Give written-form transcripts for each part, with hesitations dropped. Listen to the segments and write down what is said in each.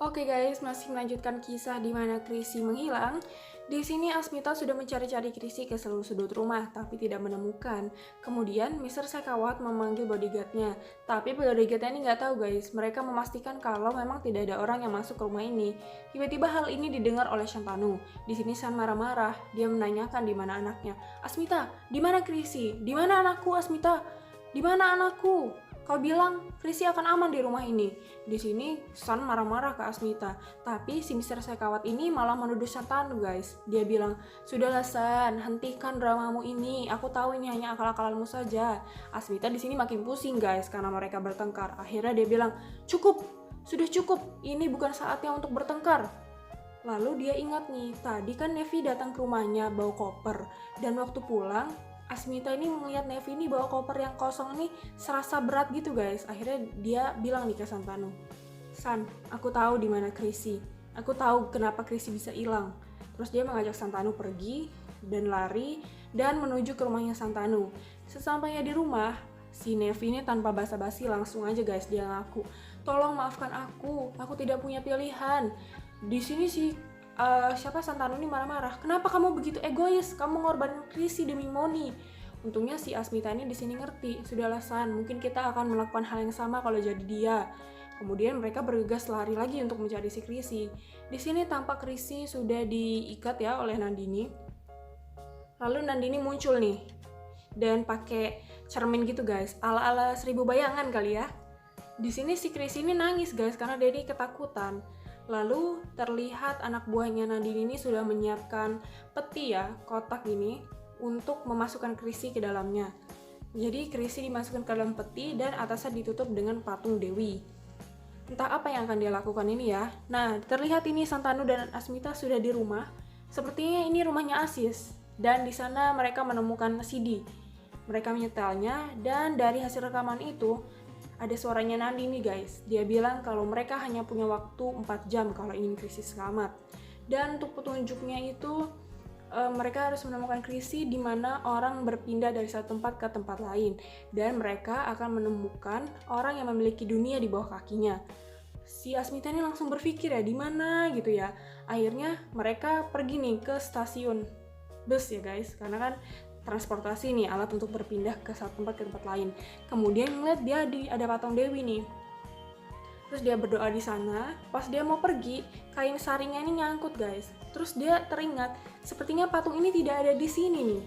Oke guys, masih melanjutkan kisah di mana Chrisye menghilang. Di sini Asmita sudah mencari-cari Chrisye ke seluruh sudut rumah, tapi tidak menemukan. Kemudian Mr. Sekawat memanggil bodyguardnya, tapi bodyguardnya ini nggak tahu guys. Mereka memastikan kalau memang tidak ada orang yang masuk ke rumah ini. Tiba-tiba hal ini didengar oleh Shantanu. Di sini San marah-marah. Dia menanyakan di mana anaknya. Asmita, di mana Chrisye? Di mana anakku, Asmita? Di mana anakku? Kau bilang Chrisye akan aman di rumah ini. Di sini San marah-marah ke Asmita, tapi si Mr. Sekawat ini malah menuduh Shantanu guys. Dia bilang, "Sudahlah San, hentikan dramamu ini. Aku tahu ini hanya akal-akalanmu saja." Asmita di sini makin pusing guys karena mereka bertengkar. Akhirnya dia bilang, "Cukup, sudah cukup. Ini bukan saatnya untuk bertengkar." Lalu dia ingat nih, tadi kan Nevi datang ke rumahnya bawa koper, dan waktu pulang Asmita ini melihat Nevi ini bawa koper yang kosong nih serasa berat gitu guys. Akhirnya dia bilang nih ke Shantanu, "San, aku tahu di mana Chrisye. Aku tahu kenapa Chrisye bisa hilang." Terus dia mengajak Shantanu pergi dan lari dan menuju ke rumahnya Shantanu. Sesampainya di rumah, si Nevi ini tanpa basa-basi langsung aja guys dia ngaku, "Tolong maafkan aku tidak punya pilihan." Di sini Shantanu ini marah-marah. "Kenapa kamu begitu egois? Kamu mengorbankan Chrisye demi Moni." Untungnya si Asmita ini di sini ngerti. "Sudahlah San, mungkin kita akan melakukan hal yang sama kalau jadi dia." Kemudian mereka bergegas lari lagi untuk mencari si Chrisye. Di sini tampak Chrisye sudah diikat ya oleh Nandini. Lalu Nandini muncul nih dan pakai cermin gitu guys, ala-ala 1000 bayangan kali ya. Di sini si Chrisye ini nangis guys karena dia ketakutan. Lalu terlihat anak buahnya Nandini ini sudah menyiapkan peti ya, kotak ini untuk memasukkan Chrisye ke dalamnya. Jadi Chrisye dimasukkan ke dalam peti dan atasnya ditutup dengan patung Dewi. Entah apa yang akan dia lakukan ini ya. Nah, terlihat ini Shantanu dan Asmita sudah di rumah. Sepertinya ini rumahnya Asis. Dan di sana mereka menemukan CD. Mereka menyetelnya dan dari hasil rekaman itu ada suaranya Nandini guys. Dia bilang kalau mereka hanya punya waktu 4 jam kalau ingin Chrisye selamat. Dan untuk petunjuknya itu mereka harus menemukan Chrisye di mana orang berpindah dari satu tempat ke tempat lain, dan mereka akan menemukan orang yang memiliki dunia di bawah kakinya. Si Asmita ini langsung berpikir ya di mana gitu ya. Akhirnya mereka pergi nih ke stasiun bus ya guys, karena kan transportasi nih, alat untuk berpindah ke satu tempat ke tempat lain. Kemudian ngeliat dia ada patung Dewi nih. Terus dia berdoa di sana. Pas dia mau pergi, kain saringnya ini nyangkut guys. Terus dia teringat, sepertinya patung ini tidak ada di sini nih.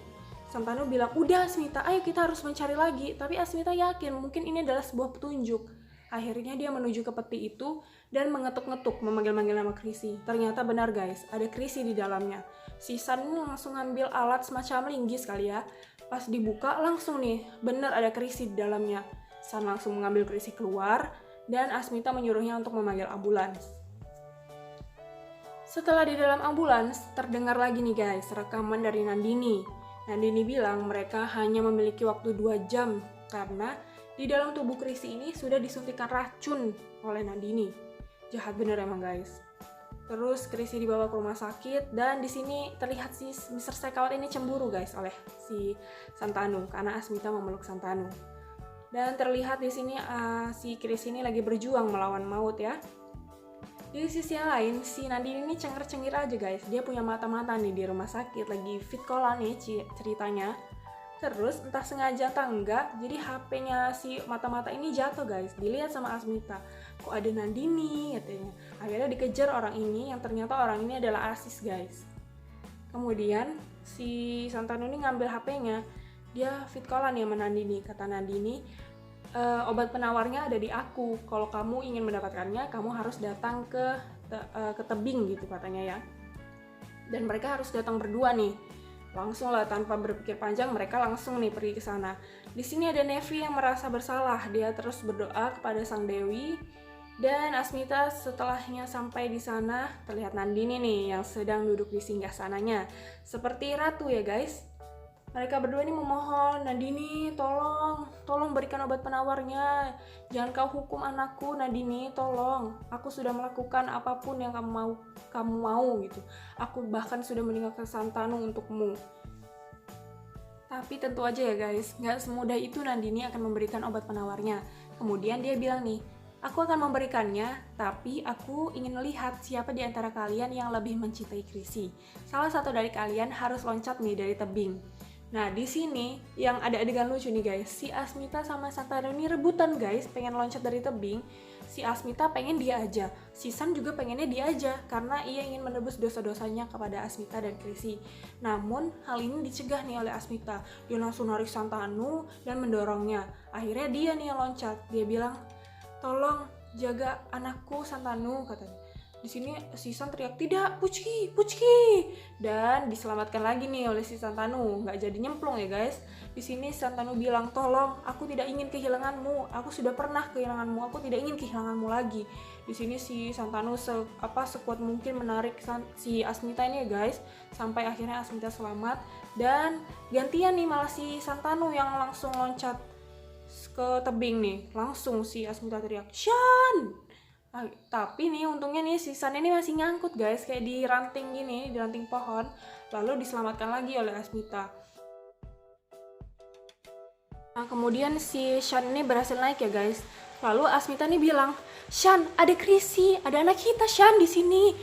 Shantanu bilang, "Udah Asmita, ayo kita harus mencari lagi." Tapi Asmita yakin mungkin ini adalah sebuah petunjuk. Akhirnya dia menuju ke peti itu dan mengetuk-ngetuk, memanggil-manggil nama Chrisye. Ternyata benar guys, ada Chrisye di dalamnya. Si San ini langsung ngambil alat semacam linggis kali ya. Pas dibuka langsung nih, benar ada Chrisye di dalamnya. San langsung mengambil Chrisye keluar dan Asmita menyuruhnya untuk memanggil ambulans. Setelah di dalam ambulans, terdengar lagi nih guys, rekaman dari Nandini. Nandini bilang mereka hanya memiliki waktu 2 jam karena di dalam tubuh Chrisye ini sudah disuntikkan racun oleh Nandini. Jahat bener emang guys. Terus Chrisye dibawa ke rumah sakit dan di sini terlihat si Mr. Sekawat ini cemburu guys oleh si Shantanu karena Asmita memeluk Shantanu. Dan terlihat di sini si Chrisye ini lagi berjuang melawan maut ya. Di sisi yang lain, si Nandini ini cengir-cengir aja guys. Dia punya mata-mata nih di rumah sakit, lagi fit call nih ceritanya. Terus entah sengaja atau enggak, jadi HP-nya si mata-mata ini jatuh guys. Dilihat sama Asmita, kok ada Nandini katanya. Akhirnya dikejar orang ini, yang ternyata orang ini adalah Asis guys. Kemudian si Shantanu ini ngambil HP-nya, dia fit callan ya sama Nandini. Kata Nandini, "Obat penawarnya ada di aku. Kalau kamu ingin mendapatkannya, kamu harus datang ke tebing gitu katanya ya." Dan mereka harus datang berdua nih. Langsung lah tanpa berpikir panjang mereka langsung nih pergi ke sana. Di sini ada Nevi yang merasa bersalah. Dia terus berdoa kepada Sang Dewi. Dan Asmita setelahnya sampai di sana terlihat Nandini nih yang sedang duduk di singgasananya. Seperti ratu ya guys. Mereka berdua ini memohon, "Nandini, tolong berikan obat penawarnya. Jangan kau hukum anakku, Nandini, tolong. Aku sudah melakukan apapun yang kamu mau gitu. Aku bahkan sudah meninggalkan Shantanu untukmu." Tapi tentu aja ya guys, nggak semudah itu Nandini akan memberikan obat penawarnya. Kemudian dia bilang nih, Aku akan memberikannya, tapi aku ingin melihat siapa di antara kalian yang lebih mencintai Chrissy. Salah satu dari kalian harus loncat nih dari tebing. Nah, di sini yang ada adegan lucu nih guys. Si Asmita sama Santanu ini rebutan guys, pengen loncat dari tebing. Si Asmita pengen dia aja. Si San juga pengennya dia aja karena ia ingin menebus dosa-dosanya kepada Asmita dan Chrissy. Namun, hal ini dicegah nih oleh Asmita. Dia langsung narik Santanu dan mendorongnya. Akhirnya dia nih yang loncat. Dia bilang, "Tolong jaga anakku Santanu," katanya. Di sini si San teriak, "Tidak, Pucki, Pucki!" Dan diselamatkan lagi nih oleh si Santanu. Nggak jadi nyemplung ya guys. Di sini Santanu bilang, "Tolong, aku tidak ingin kehilanganmu. Aku sudah pernah kehilanganmu. Aku tidak ingin kehilanganmu lagi." Di sini si Santanu sekuat mungkin menarik si Asmita ini ya guys, sampai akhirnya Asmita selamat. Dan gantian nih malah si Santanu yang langsung loncat ke tebing nih. Langsung si Asmita teriak, "Shan!" Tapi nih untungnya nih si San ini masih ngangkut guys, kayak di ranting gini, di ranting pohon. Lalu diselamatkan lagi oleh Asmita. Nah, kemudian si Shan ini berhasil naik ya guys. Lalu Asmita nih bilang, "Shan, ada Chrissy, ada anak kita Shan di sini."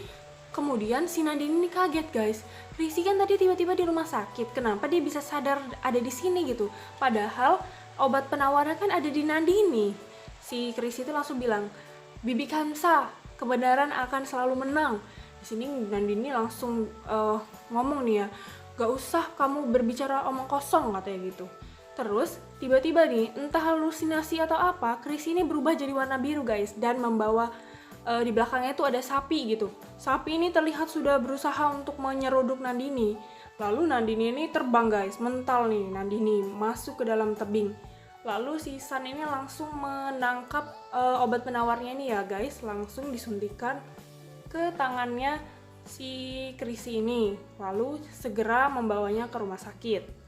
Kemudian si Nandini ini kaget guys. Chrissy kan tadi tiba-tiba di rumah sakit. Kenapa dia bisa sadar ada di sini gitu? Padahal obat penawarnya kan ada di Nandini. Si Chrissy itu langsung bilang, "Bibi Kamsa, kebenaran akan selalu menang." Di sini Nandini langsung ngomong nih ya, "Gak usah kamu berbicara omong kosong," katanya gitu. Terus tiba-tiba nih, entah halusinasi atau apa, Chrissy ini berubah jadi warna biru guys, dan membawa di belakangnya itu ada sapi gitu. Sapi ini terlihat sudah berusaha untuk menyeruduk Nandini. Lalu Nandini ini terbang guys, mental nih Nandini masuk ke dalam tebing. Lalu si San ini langsung menangkap obat penawarnya ini ya guys, langsung disuntikan ke tangannya si Chrissy ini. Lalu segera membawanya ke rumah sakit.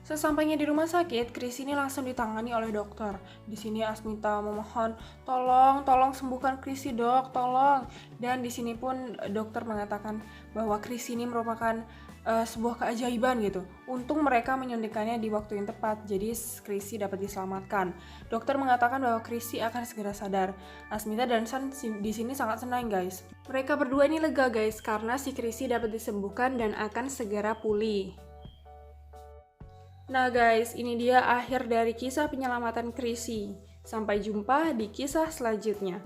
Sesampainya di rumah sakit, Chrissy ini langsung ditangani oleh dokter. Di sini Asmita memohon, tolong sembuhkan Chrissy dok, tolong." Dan di sini pun dokter mengatakan bahwa Chrissy ini merupakan sebuah keajaiban gitu. Untung mereka menyuntikannya di waktu yang tepat, jadi Chrissy dapat diselamatkan. Dokter mengatakan bahwa Chrissy akan segera sadar. Asmita dan San di sini sangat senang guys. Mereka berdua ini lega guys karena si Chrissy dapat disembuhkan dan akan segera pulih. Nah guys, ini dia akhir dari kisah penyelamatan Chrissy. Sampai jumpa di kisah selanjutnya.